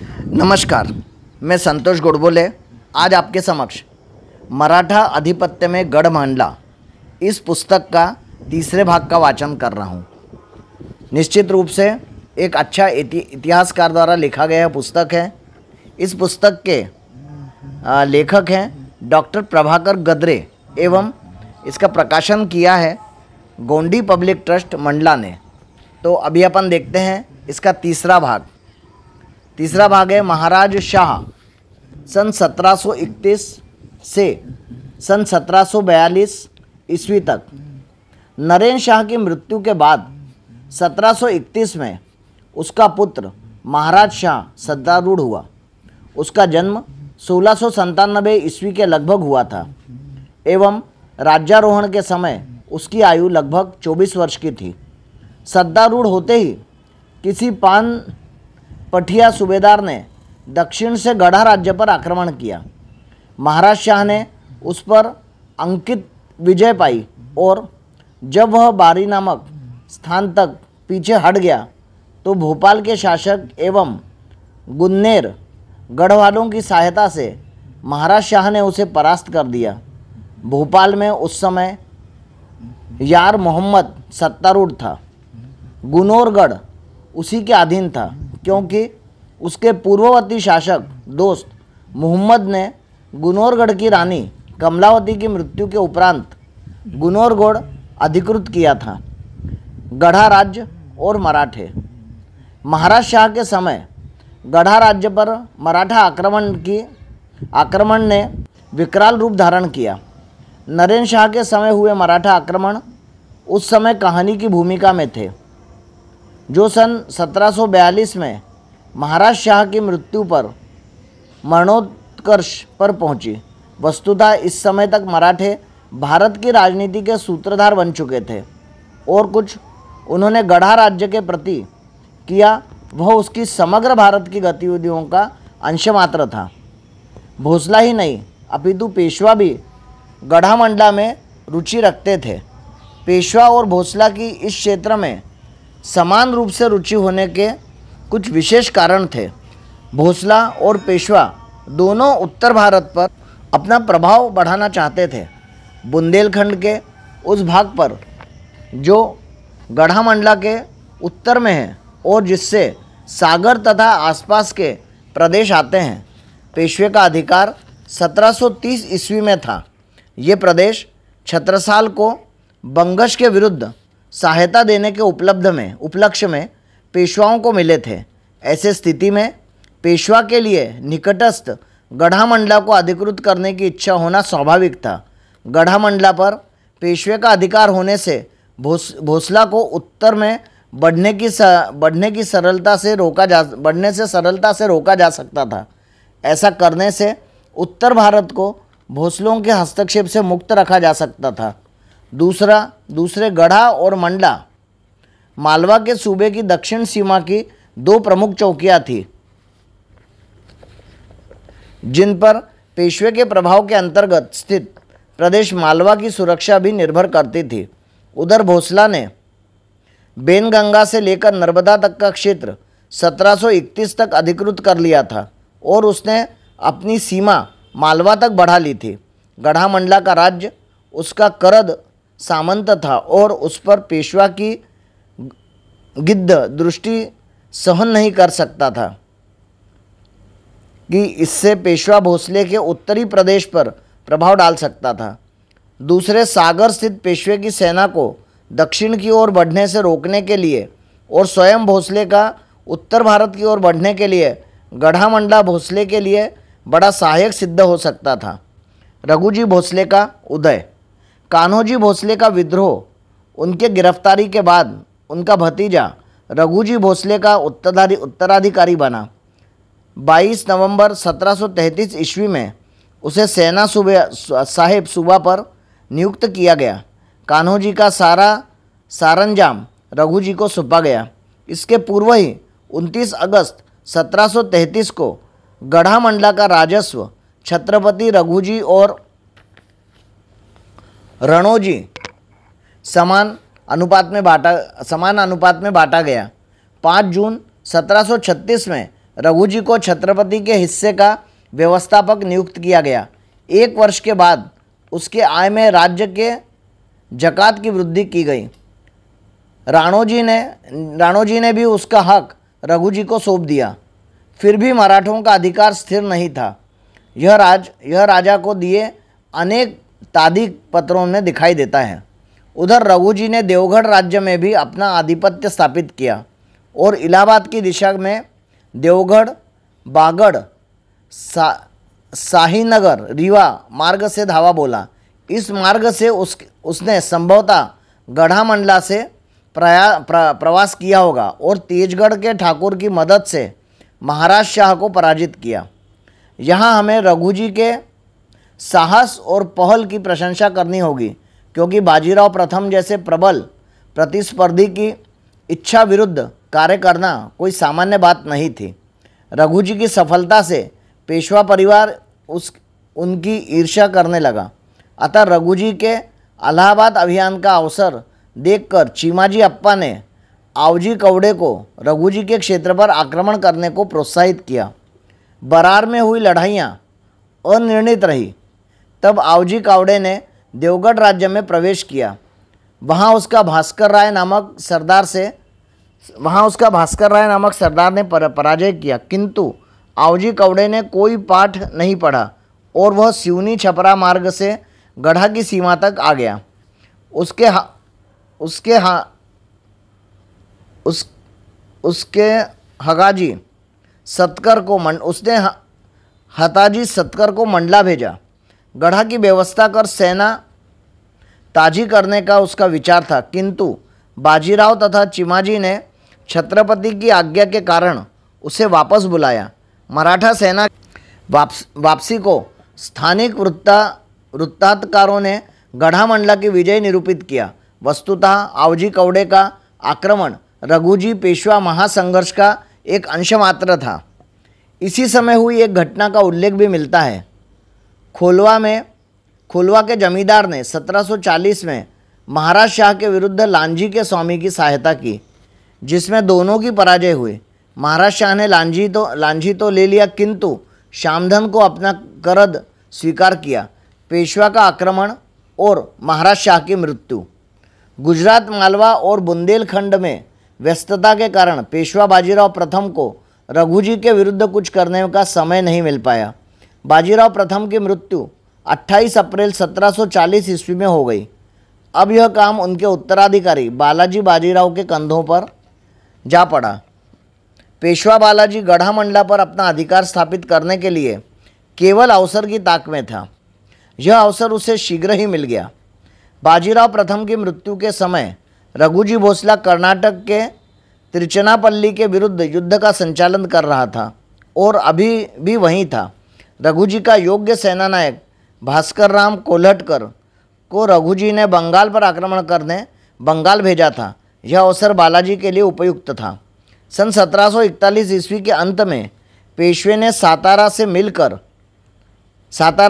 नमस्कार, मैं संतोष गोडबोले आज आपके समक्ष मराठा आधिपत्य में गढ़मांडला इस पुस्तक का तीसरे भाग का वाचन कर रहा हूँ। निश्चित रूप से एक अच्छा इतिहासकार द्वारा लिखा गया पुस्तक है। इस पुस्तक के लेखक हैं डॉक्टर प्रभाकर गद्रे एवं इसका प्रकाशन किया है गोंडी पब्लिक ट्रस्ट मंडला ने। तो अभी अपन देखते हैं इसका तीसरा भाग। तीसरा भाग है महाराज शाह सन 1731 से सन 1742 ईस्वी तक। नरेंद्र शाह की मृत्यु के बाद 1731 में उसका पुत्र महाराज शाह सत्तारूढ़ हुआ। उसका जन्म 1697 ईस्वी के लगभग हुआ था एवं राज्यारोहण के समय उसकी आयु लगभग 24 वर्ष की थी। सत्तारूढ़ होते ही किसी पान पठिया सूबेदार ने दक्षिण से गढ़ा राज्य पर आक्रमण किया। महाराज शाह ने उस पर अंकित विजय पाई और जब वह बारी नामक स्थान तक पीछे हट गया तो भोपाल के शासक एवं गुन्नेर गढ़वालों की सहायता से महाराज शाह ने उसे परास्त कर दिया। भोपाल में उस समय यार मोहम्मद सत्तारूढ़ था। गुनोरगढ़ उसी के अधीन था क्योंकि उसके पूर्ववर्ती शासक दोस्त मोहम्मद ने गुनोरगढ़ की रानी कमलावती की मृत्यु के उपरांत गुनोरगढ़ अधिकृत किया था। गढ़ा राज्य और मराठे। महाराज शाह के समय गढ़ा राज्य पर मराठा आक्रमण ने विकराल रूप धारण किया। नरेंद्र शाह के समय हुए मराठा आक्रमण उस समय कहानी की भूमिका में थे, जो सन 1742 में महाराज शाह की मृत्यु पर मरणोत्कर्ष पर पहुंची। वस्तुतः इस समय तक मराठे भारत की राजनीति के सूत्रधार बन चुके थे और कुछ उन्होंने गढ़ा राज्य के प्रति किया वह उसकी समग्र भारत की गतिविधियों का अंश मात्र था। भोसला ही नहीं अपितु पेशवा भी गढ़ा मंडला में रुचि रखते थे। पेशवा और भोसला की इस क्षेत्र में समान रूप से रुचि होने के कुछ विशेष कारण थे। भोसला और पेशवा दोनों उत्तर भारत पर अपना प्रभाव बढ़ाना चाहते थे। बुंदेलखंड के उस भाग पर जो गढ़ा मंडला के उत्तर में है और जिससे सागर तथा आसपास के प्रदेश आते हैं, पेशवे का अधिकार 1730 ईस्वी में था। ये प्रदेश छत्रसाल को बंगश के विरुद्ध सहायता देने के उपलक्ष्य में पेशवाओं को मिले थे। ऐसे स्थिति में पेशवा के लिए निकटस्थ गढ़ा मंडला को अधिकृत करने की इच्छा होना स्वाभाविक था। गढ़ा मंडला पर पेशवे का अधिकार होने से भोसला को उत्तर में बढ़ने की सरलता से रोका जा सकता था। ऐसा करने से उत्तर भारत को भोसलों के हस्तक्षेप से मुक्त रखा जा सकता था। दूसरे गढ़ा और मंडला मालवा के सूबे की दक्षिण सीमा की दो प्रमुख चौकियां थी, जिन पर पेशवे के प्रभाव के अंतर्गत स्थित प्रदेश मालवा की सुरक्षा भी निर्भर करती थी। उधर भोसला ने बेनगंगा से लेकर नर्मदा तक का क्षेत्र 1731 तक अधिकृत कर लिया था और उसने अपनी सीमा मालवा तक बढ़ा ली थी। गढ़ा मंडला का राज्य उसका करद सामंत था और उस पर पेशवा की गिद्ध दृष्टि सहन नहीं कर सकता था कि इससे पेशवा भोसले के उत्तरी प्रदेश पर प्रभाव डाल सकता था। दूसरे सागर स्थित पेशवे की सेना को दक्षिण की ओर बढ़ने से रोकने के लिए और स्वयं भोसले का उत्तर भारत की ओर बढ़ने के लिए गढ़ा मंडला भोसले के लिए बड़ा सहायक सिद्ध हो सकता था। रघुजी भोसले का उदय। कान्होजी भोसले का विद्रोह, उनके गिरफ्तारी के बाद उनका भतीजा रघुजी भोसले का उत्तराधिकारी बना। 22 नवंबर 1733 ईस्वी में उसे सेना साहेब सूबा पर नियुक्त किया गया। कान्होजी का सारा सरंजाम रघुजी को सौंपा गया। इसके पूर्व ही 29 अगस्त 1733 को गढ़ा मंडला का राजस्व छत्रपति रघुजी और रणोजी समान अनुपात में बांटा गया। 5 जून 1736 में रघु जी को छत्रपति के हिस्से का व्यवस्थापक नियुक्त किया गया। 1 वर्ष के बाद उसके आय में राज्य के जकात की वृद्धि की गई। राणोजी ने भी उसका हक रघु जी को सौंप दिया। फिर भी मराठों का अधिकार स्थिर नहीं था। यह राजा को दिए अनेक तादिक पत्रों में दिखाई देता है। उधर रघु जी ने देवगढ़ राज्य में भी अपना आधिपत्य स्थापित किया और इलाहाबाद की दिशा में देवगढ़, बागड़, शाहीनगर, रीवा मार्ग से धावा बोला। इस मार्ग से उसने संभवतः गढ़ामंडला से प्रवास किया होगा और तेजगढ़ के ठाकुर की मदद से महाराज शाह को पराजित किया। यहाँ हमें रघु जी के साहस और पहल की प्रशंसा करनी होगी, क्योंकि बाजीराव प्रथम जैसे प्रबल प्रतिस्पर्धी की इच्छा विरुद्ध कार्य करना कोई सामान्य बात नहीं थी। रघु जी की सफलता से पेशवा परिवार उनकी ईर्ष्या करने लगा। अतः रघु जी के इलाहाबाद अभियान का अवसर देखकर चीमाजी अप्पा ने आवजी कौड़े को रघु जी के क्षेत्र पर आक्रमण करने को प्रोत्साहित किया। बरार में हुई लड़ाइयाँ अनिर्णित रही। तब आवजी कौड़े ने देवगढ़ राज्य में प्रवेश किया। वहाँ उसका भास्कर राय नामक सरदार ने पराजय किया, किंतु आवजी कौड़े ने कोई पाठ नहीं पढ़ा और वह सिवनी छपरा मार्ग से गढ़ा की सीमा तक आ गया। उसके हताजी सतकर को मंडला भेजा। गढ़ा की व्यवस्था कर सेना ताजी करने का उसका विचार था, किंतु बाजीराव तथा चिमाजी ने छत्रपति की आज्ञा के कारण उसे वापस बुलाया। मराठा सेना वापसी को स्थानिक वृत्तांतकारों ने गढ़ामंडला की विजय निरूपित किया। वस्तुतः आवजी कौड़े का आक्रमण रघुजी पेशवा महासंघर्ष का एक अंश मात्र था। इसी समय हुई एक घटना का उल्लेख भी मिलता है। खोलवा के जमींदार ने 1740 में महाराज शाह के विरुद्ध लांजी के स्वामी की सहायता की, जिसमें दोनों की पराजय हुई। महाराज शाह ने लांजी तो ले लिया, किंतु श्यामधन को अपना करद स्वीकार किया। पेशवा का आक्रमण और महाराज शाह की मृत्यु। गुजरात, मालवा और बुंदेलखंड में व्यस्तता के कारण पेशवा बाजीराव प्रथम को रघु जी के विरुद्ध कुछ करने का समय नहीं मिल पाया। बाजीराव प्रथम की मृत्यु 28 अप्रैल 1740 ईस्वी में हो गई। अब यह काम उनके उत्तराधिकारी बालाजी बाजीराव के कंधों पर जा पड़ा। पेशवा बालाजी गढ़ामंडला पर अपना अधिकार स्थापित करने के लिए केवल अवसर की ताक में था। यह अवसर उसे शीघ्र ही मिल गया। बाजीराव प्रथम की मृत्यु के समय रघुजी भोसला कर्नाटक के तिरुचनापल्ली के विरुद्ध युद्ध का संचालन कर रहा था और अभी भी वहीं था। रघुजी का योग्य सेनानायक भास्कर राम कोल्हटकर को रघुजी ने बंगाल पर आक्रमण करने बंगाल भेजा था। यह अवसर बालाजी के लिए उपयुक्त था। सन 1741 ईस्वी के अंत में पेशवे ने सातारा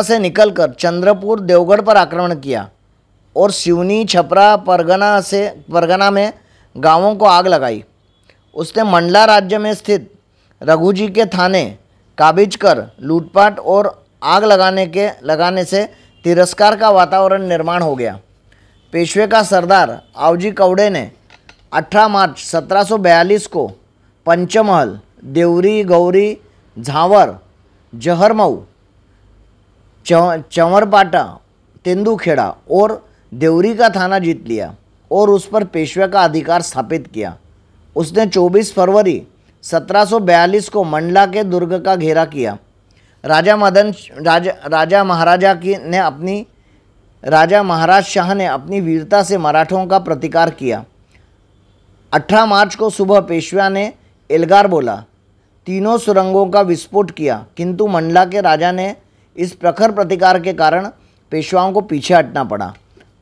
से निकलकर चंद्रपुर, देवगढ़ पर आक्रमण किया और सिवनी, छपरा, परगना में गांवों को आग लगाई। उसने मंडला राज्य में स्थित रघुजी के थाने काबिज कर लूटपाट और आग लगाने से तिरस्कार का वातावरण निर्माण हो गया। पेशवे का सरदार आवजी कौड़े ने 18 मार्च 1742 को पंचमहल, देवरी, गौरी, झावर, जहरमऊ, चंवरपाटा, तेंदुखेड़ा और देवरी का थाना जीत लिया और उस पर पेशवे का अधिकार स्थापित किया। उसने 24 फरवरी 1742 को मंडला के दुर्ग का घेरा किया। राजा महाराज शाह ने अपनी वीरता से मराठों का प्रतिकार किया। 18 मार्च को सुबह पेशवा ने एल्गार बोला, तीनों सुरंगों का विस्फोट किया, किंतु मंडला के राजा ने इस प्रखर प्रतिकार के कारण पेशवाओं को पीछे हटना पड़ा।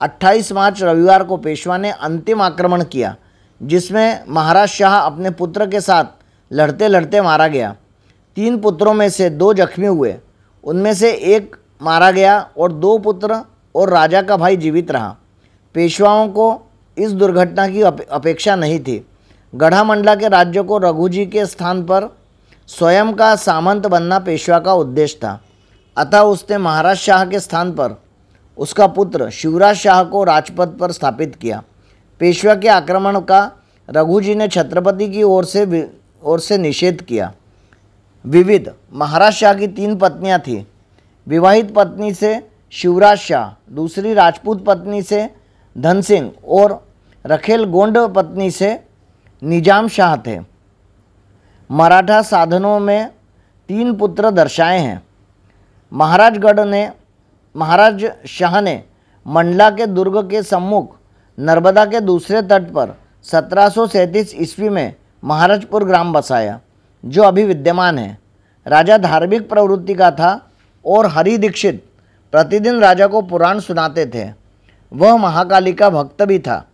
28 मार्च रविवार को पेशवा ने अंतिम आक्रमण किया, जिसमें महाराज शाह अपने पुत्र के साथ लड़ते लड़ते मारा गया। 3 पुत्रों में से 2 जख्मी हुए। उनमें से एक मारा गया और 2 पुत्र और राजा का भाई जीवित रहा। पेशवाओं को इस दुर्घटना की अपेक्षा नहीं थी। गढ़ामंडला के राज्य को रघुजी के स्थान पर स्वयं का सामंत बनना पेशवा का उद्देश्य था, अतः उसने महाराज शाह के स्थान पर उसका पुत्र शिवराज शाह को राजपद पर स्थापित किया। पेशवा के आक्रमण का रघुजी ने छत्रपति की ओर से निषेध किया। विविध महाराज शाह की 3 पत्नियां थीं। विवाहित पत्नी से शिवराज शाह, दूसरी राजपूत पत्नी से धन सिंह और रखेल गोंड पत्नी से निजाम शाह थे। मराठा साधनों में 3 पुत्र दर्शाए हैं। महाराज शाह ने मंडला के दुर्ग के सम्मुख नर्मदा के दूसरे तट पर 1737 ईस्वी में महाराजपुर ग्राम बसाया, जो अभी विद्यमान है। राजा धार्मिक प्रवृत्ति का था और हरि दीक्षित प्रतिदिन राजा को पुराण सुनाते थे। वह महाकाली का भक्त भी था।